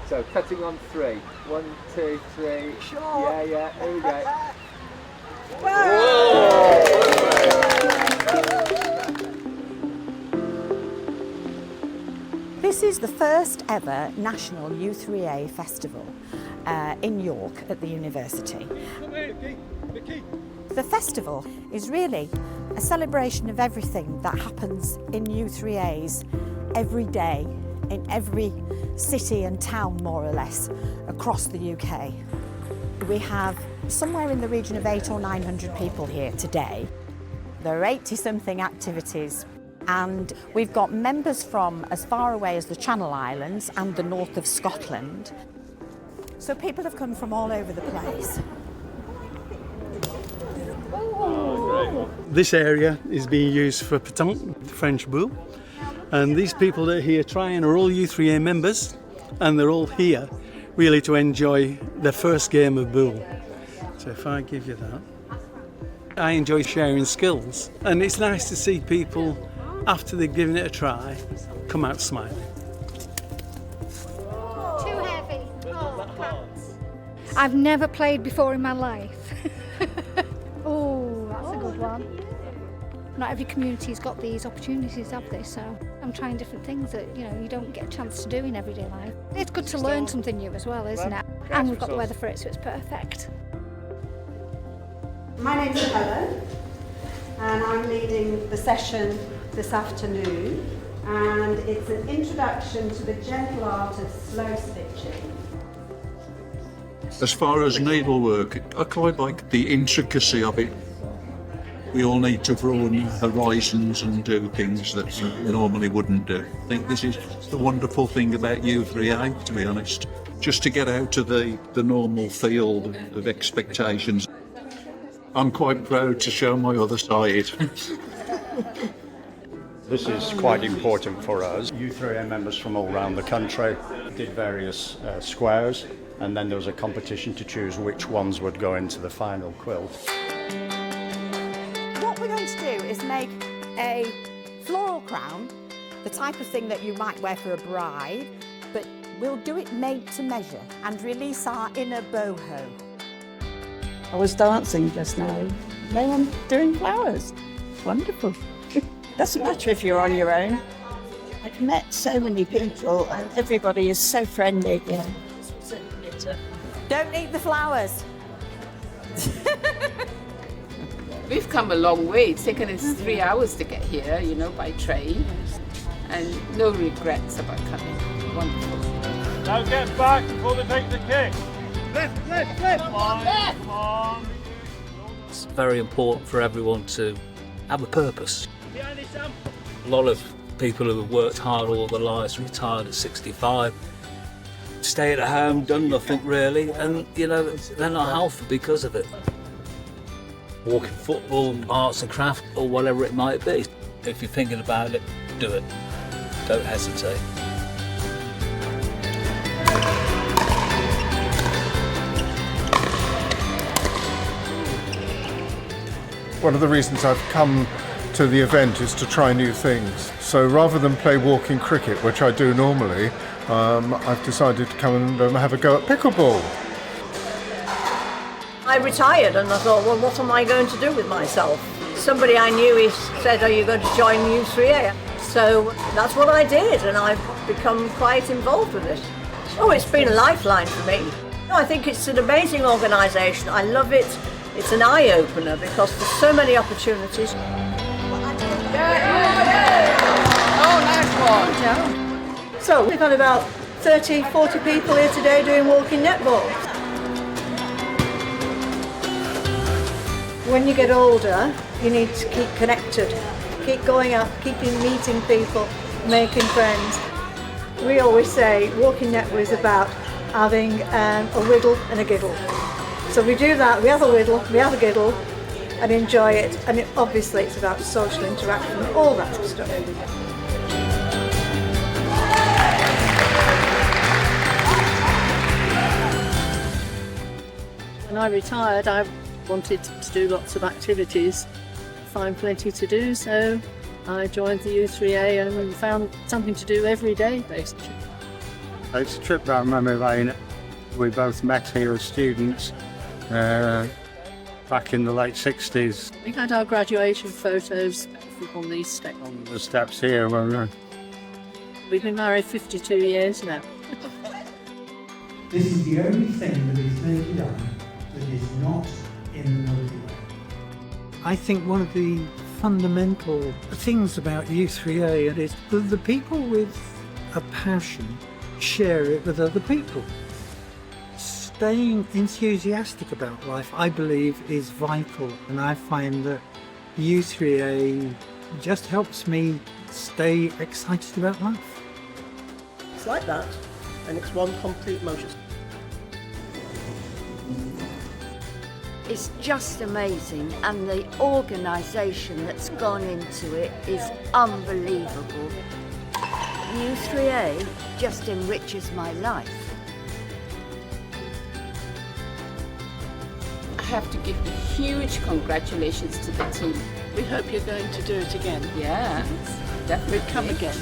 So cutting on 3. 1, 2, 3. Sure. Yeah, here we go. This is the first ever national u3a festival in York at the university. The festival is really a celebration of everything that happens in u3as every day in every city and town, more or less, across the UK. We have somewhere in the region of 800 or 900 people here today. There are 80-something activities, and we've got members from as far away as the Channel Islands and the north of Scotland. So people have come from all over the place. This area is being used for pétanque, French boule, and these people that are here trying are all u3a members, and they're all here really to enjoy their first game of boule. So if I give you that, I enjoy sharing skills, and it's nice to see people, after they've given it a try, come out smiling. Too heavy. Oh, I've never played before in my life. Oh, that's a good one. Not every community's got these opportunities, have they? So I'm trying different things that you don't get a chance to do in everyday life. It's good to learn something new as well, isn't it? And we've got the weather for it, so it's perfect. My name's Helen, and I'm leading the session this afternoon, and it's an introduction to the gentle art of slow stitching. As far as needlework, I quite like the intricacy of it. We all need to broaden horizons and do things that we normally wouldn't do. I think this is the wonderful thing about u3a, to be honest. Just to get out of the normal field of expectations. I'm quite proud to show my other side. This is quite important for us. u3a members from all around the country did various squares, and then there was a competition to choose which ones would go into the final quilt. What we're going to do is make a floral crown, the type of thing that you might wear for a bride, but we'll do it made to measure and release our inner boho. I was dancing just now. Now I'm doing flowers. Wonderful. Doesn't matter if you're on your own. I've met so many people and everybody is so friendly. Yeah. Don't eat the flowers. We've come a long way. It's taken us 3 hours to get here, by train. And no regrets about coming. Wonderful. Now get back before they take the kick. Left. Come on. It's very important for everyone to have a purpose. A lot of people who have worked hard all their lives, retired at 65, stayed at home, done nothing really, and they're not healthy because of it. Walking football, arts and craft, or whatever it might be. If you're thinking about it, do it. Don't hesitate. One of the reasons I've come to the event is to try new things. So rather than play walking cricket, which I do normally, I've decided to come and have a go at pickleball. I retired and I thought, well, what am I going to do with myself? Somebody I knew said, are you going to join u3a? So that's what I did, and I've become quite involved with it. Oh, it's been a lifeline for me. I think it's an amazing organisation. I love it. It's an eye-opener because there's so many opportunities. Oh, nice one. So we've got about 30, 40 people here today doing walking netball. When you get older, you need to keep connected, keep going out, keeping meeting people, making friends. We always say walking netball is about having a whittle and a giggle. So we do that, we have a whittle, we have a giggle and enjoy it, and obviously it's about social interaction and all that stuff. When I retired, I wanted to do lots of activities, find plenty to do, so I joined the u3a and found something to do every day, basically. It's a trip down memory lane. We both met here as students back in the late 60s. We had our graduation photos on these steps. On the steps here. We've been married 52 years now. This is the only thing that is naked eye that is not in the Milky Way. I think one of the fundamental things about u3a is that the people with a passion share it with other people. Staying enthusiastic about life, I believe, is vital, and I find that u3a just helps me stay excited about life. It's like that, and it's one complete motion. It's just amazing, and the organisation that's gone into it is unbelievable. u3a just enriches my life. I have to give a huge congratulations to the team. We hope you're going to do it again. Yeah, definitely. Come again.